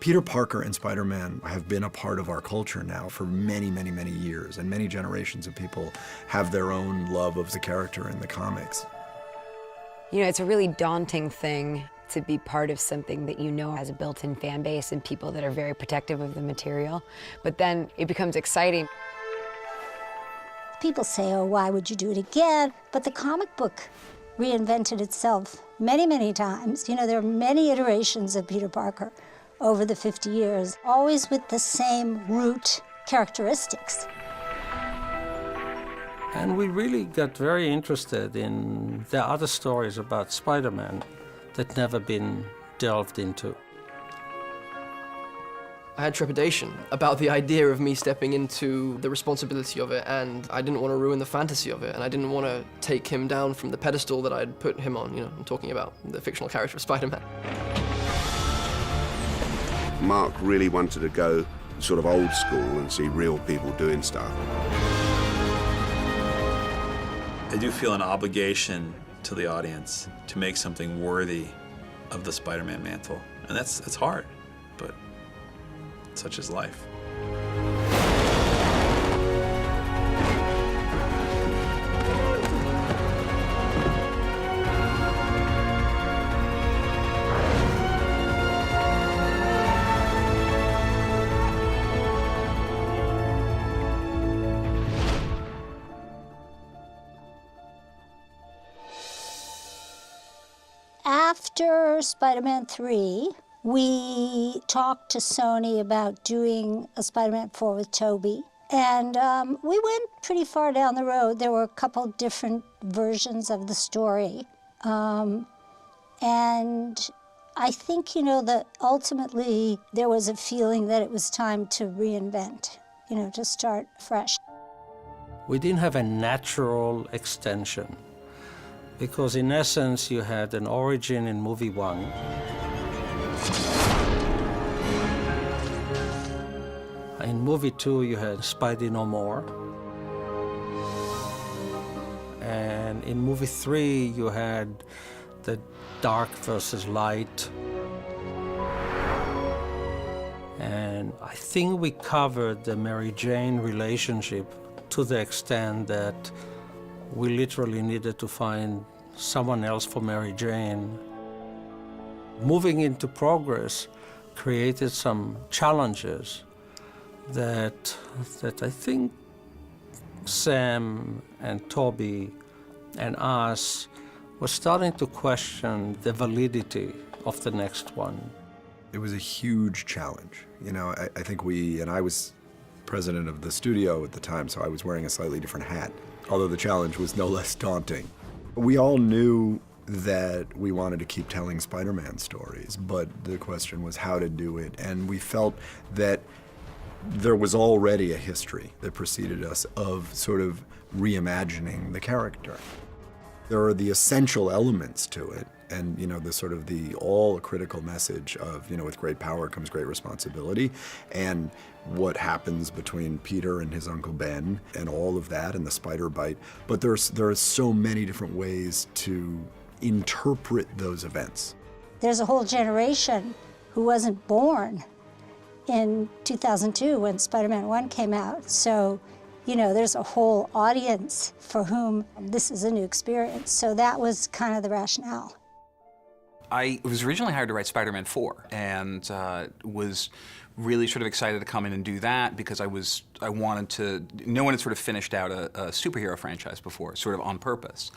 Peter Parker and Spider-Man have been a part of our culture now for many, many, many years, and many generations of people have their own love of the character in the comics. You know, it's a really daunting thing to be part of something that you know has a built-in fan base and people that are very protective of the material, but then it becomes exciting. People say, oh, why would you do it again? But the comic book reinvented itself many, many times. You know, there are many iterations of Peter Parker over the 50 years, always with the same root characteristics. And we really got very interested in the other stories about Spider-Man that never been delved into. I had trepidation about the idea of me stepping into the responsibility of it, and I didn't want to ruin the fantasy of it, and I didn't want to take him down from the pedestal that I'd put him on. You know, I'm talking about the fictional character of Spider-Man. Mark really wanted to go sort of old school and see real people doing stuff. I do feel an obligation to the audience to make something worthy of the Spider-Man mantle. And it's hard, but such is life. After Spider-Man 3, we talked to Sony about doing a Spider-Man 4 with Tobey. And we went pretty far down the road. There were a couple different versions of the story. And I think, you know, that ultimately there was a feeling that it was time to reinvent, you know, to start fresh. We didn't have a natural extension, because in essence you had an origin in movie 1. In movie 2 you had Spidey No More. And in movie 3 you had the dark versus light. And I think we covered the Mary Jane relationship to the extent that we literally needed to find someone else for Mary Jane. Moving into Progress created some challenges that I think Sam and Tobey and us were starting to question the validity of the next one. It was a huge challenge. You know, I think and I was president of the studio at the time, so I was wearing a slightly different hat, although the challenge was no less daunting. We all knew that we wanted to keep telling Spider-Man stories, but the question was how to do it, and we felt that there was already a history that preceded us of sort of reimagining the character. There are the essential elements to it, and you know, the sort of the all critical message of, you know, with great power comes great responsibility, and what happens between Peter and his Uncle Ben, and all of that, and the spider bite. But there are so many different ways to interpret those events. There's a whole generation who wasn't born in 2002 when Spider-Man 1 came out. So, you know, there's a whole audience for whom this is a new experience. So that was kind of the rationale. I was originally hired to write Spider-Man 4 and was really sort of excited to come in and do that because I wanted to, no one had sort of finished out a superhero franchise before, sort of on purpose.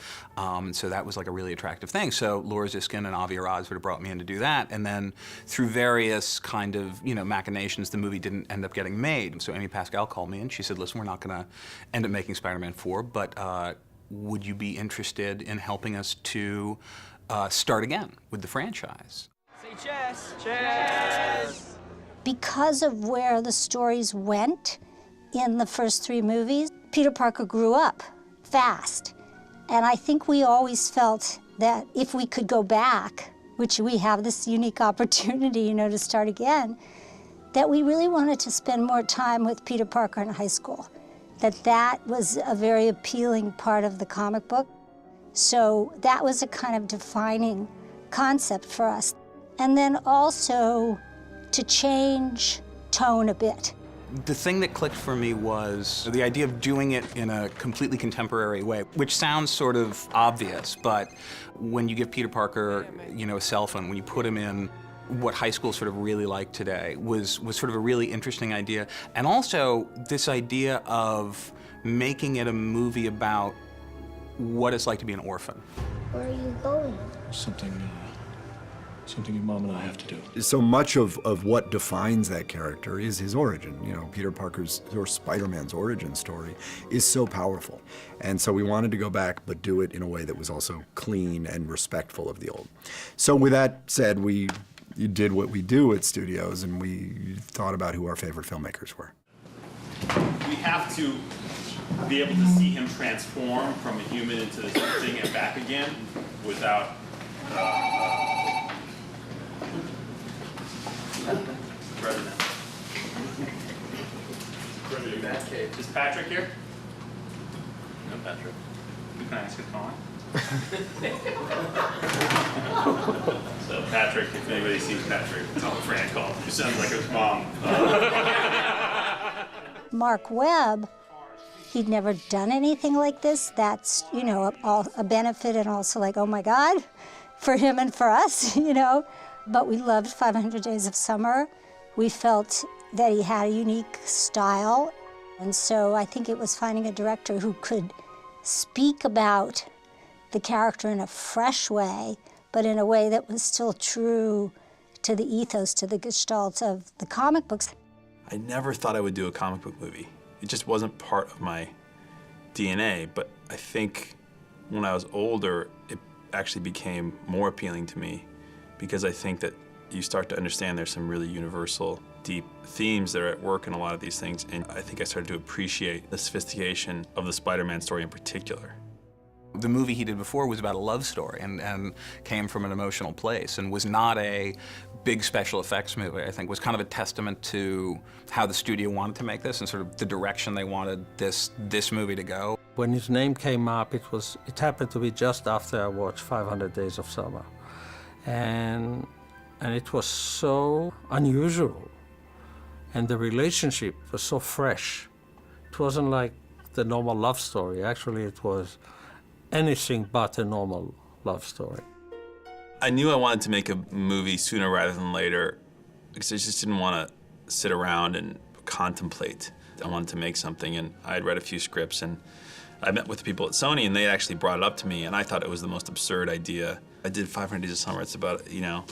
So that was like a really attractive thing. So Laura Ziskin and Avi Arad sort of brought me in to do that. And then through various kind of, you know, machinations, the movie didn't end up getting made. So Amy Pascal called me and she said, listen, we're not gonna end up making Spider-Man 4, but would you be interested in helping us to start again with the franchise? Say cheers! Cheers! Because of where the stories went in the first 3 movies, Peter Parker grew up fast. And I think we always felt that if we could go back, which we have this unique opportunity, you know, to start again, that we really wanted to spend more time with Peter Parker in high school. That was a very appealing part of the comic book. So that was a kind of defining concept for us. And then also to change tone a bit. The thing that clicked for me was the idea of doing it in a completely contemporary way, which sounds sort of obvious, but when you give Peter Parker, you know, a cell phone, when you put him in what high school sort of really like today, was sort of a really interesting idea. And also this idea of making it a movie about what it's like to be an orphan. Where are you going? Something your mom and I have to do. So much of what defines that character is his origin. You know, Peter Parker's, or Spider-Man's origin story is so powerful. And so we wanted to go back, but do it in a way that was also clean and respectful of the old. So with that said, we did what we do at studios, and we thought about who our favorite filmmakers were. We have to be able to see him transform from a human into this thing and back again without President. Is Patrick here? No, Patrick. You can ask his phone. So Patrick, if anybody sees Patrick, tell him Fran called. He sounds like his mom. Mark Webb, he'd never done anything like this. That's, you know, a benefit, and also like, oh my God, for him and for us, you know. But we loved 500 Days of Summer. We felt that he had a unique style. And so I think it was finding a director who could speak about the character in a fresh way, but in a way that was still true to the ethos, to the gestalt of the comic books. I never thought I would do a comic book movie. It just wasn't part of my DNA, but I think when I was older, it actually became more appealing to me, because I think that you start to understand there's some really universal, deep themes that are at work in a lot of these things, and I think I started to appreciate the sophistication of the Spider-Man story in particular. The movie he did before was about a love story and came from an emotional place and was not a big special effects movie. I think was kind of a testament to how the studio wanted to make this and sort of the direction they wanted this movie to go. When his name came up, it happened to be just after I watched 500 Days of Summer. And it was so unusual. And the relationship was so fresh. It wasn't like the normal love story. Actually, it was anything but a normal love story. I knew I wanted to make a movie sooner rather than later, because I just didn't want to sit around and contemplate. I wanted to make something, and I had read a few scripts, and I met with the people at Sony, and they actually brought it up to me, and I thought it was the most absurd idea. I did 500 Days of Summer. It's about, you know,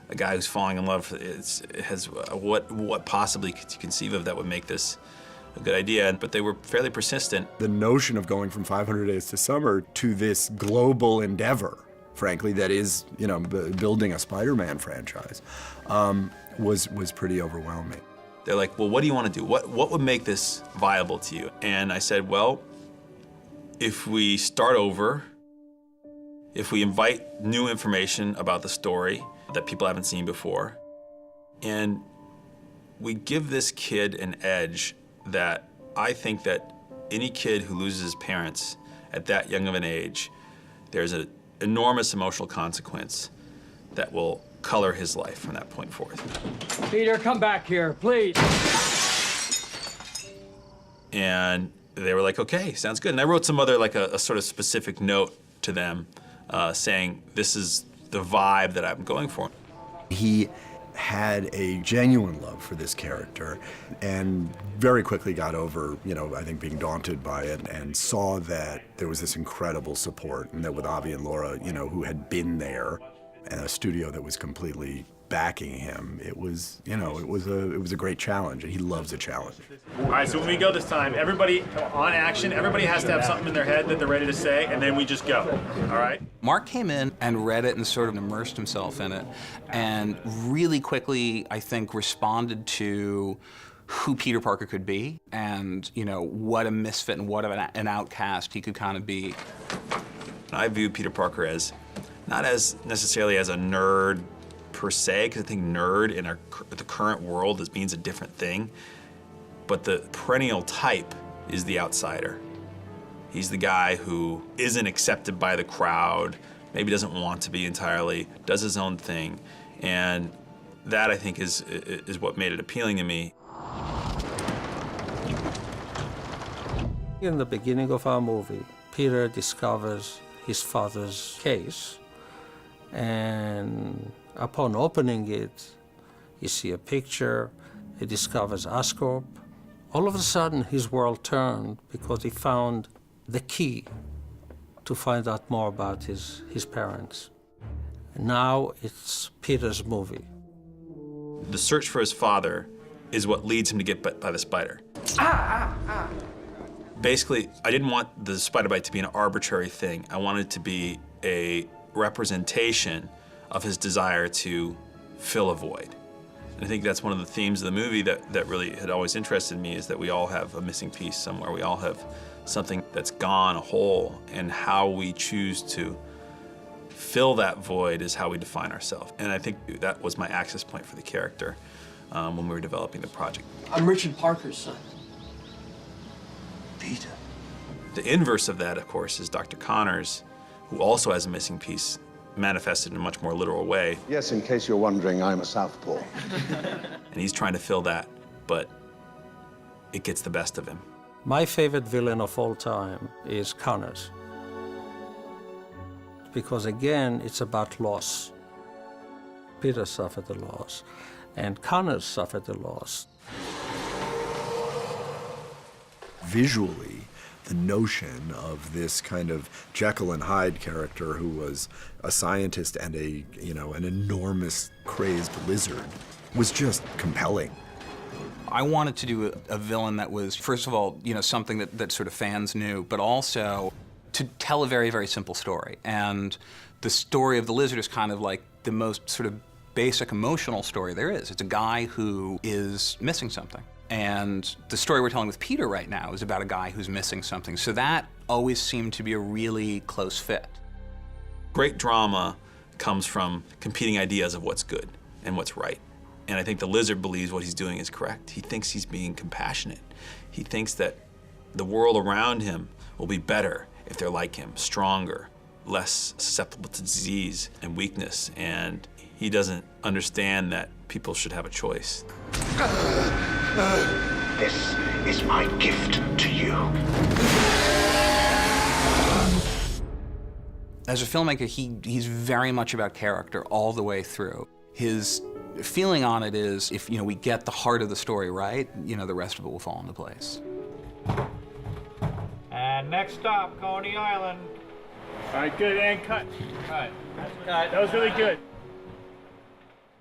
a guy who's falling in love. It has what possibly could you conceive of that would make this a good idea, but they were fairly persistent. The notion of going from 500 Days to Summer to this global endeavor, frankly, that is, you know, building a Spider-Man franchise, was pretty overwhelming. They're like, well, what do you want to do? What would make this viable to you? And I said, well, if we start over, if we invite new information about the story that people haven't seen before, and we give this kid an edge that I think that any kid who loses his parents at that young of an age, there's an enormous emotional consequence that will color his life from that point forth. Peter, come back here, please. And they were like, okay, sounds good. And I wrote some other, like a sort of specific note to them saying, this is the vibe that I'm going for. He had a genuine love for this character and very quickly got over, you know, I think being daunted by it, and saw that there was this incredible support, and that with Avi and Laura, you know, who had been there, and a studio that was completely backing him, it was, you know, it was a great challenge, and he loves a challenge. All right, so when we go this time, everybody on action, everybody has to have something in their head that they're ready to say, and then we just go, all right? Mark came in and read it and sort of immersed himself in it, and really quickly, I think, responded to who Peter Parker could be, and, you know, what a misfit and what an outcast he could kind of be. I view Peter Parker as, not as necessarily as a nerd per se, because I think nerd in the current world means a different thing, but the perennial type is the outsider. He's the guy who isn't accepted by the crowd, maybe doesn't want to be entirely, does his own thing, and that, I think, is what made it appealing to me. In the beginning of our movie, Peter discovers his father's case, and upon opening it, you see a picture, he discovers Oscorp. All of a sudden, his world turned because he found the key to find out more about his parents. And now it's Peter's movie. The search for his father is what leads him to get bit by the spider. Basically, I didn't want the spider bite to be an arbitrary thing. I wanted it to be a representation of his desire to fill a void. And I think that's one of the themes of the movie that really had always interested me, is that we all have a missing piece somewhere. We all have something that's gone, a hole, and how we choose to fill that void is how we define ourselves. And I think that was my access point for the character when we were developing the project. I'm Richard Parker's son. Peter. The inverse of that, of course, is Dr. Connors, who also has a missing piece, manifested in a much more literal way. Yes, in case you're wondering, I'm a southpaw. And he's trying to fill that, but it gets the best of him. My favorite villain of all time is Connors. Because again, it's about loss. Peter suffered the loss, and Connors suffered the loss. Visually, the notion of this kind of Jekyll and Hyde character who was a scientist and an enormous crazed lizard was just compelling. I wanted to do a villain that was, first of all, something that sort of fans knew, but also to tell a very, very simple story. And the story of the lizard is kind of like the most sort of basic emotional story there is. It's a guy who is missing something. And the story we're telling with Peter right now is about a guy who's missing something. So that always seemed to be a really close fit. Great drama comes from competing ideas of what's good and what's right. And I think the lizard believes what he's doing is correct. He thinks he's being compassionate. He thinks that the world around him will be better if they're like him, stronger, less susceptible to disease and weakness. And he doesn't understand that people should have a choice. This is my gift to you. As a filmmaker, he's very much about character all the way through. His feeling on it is, if we get the heart of the story right, the rest of it will fall into place. And next stop, Coney Island. All right, good, and cut. All right, cut. That was really good.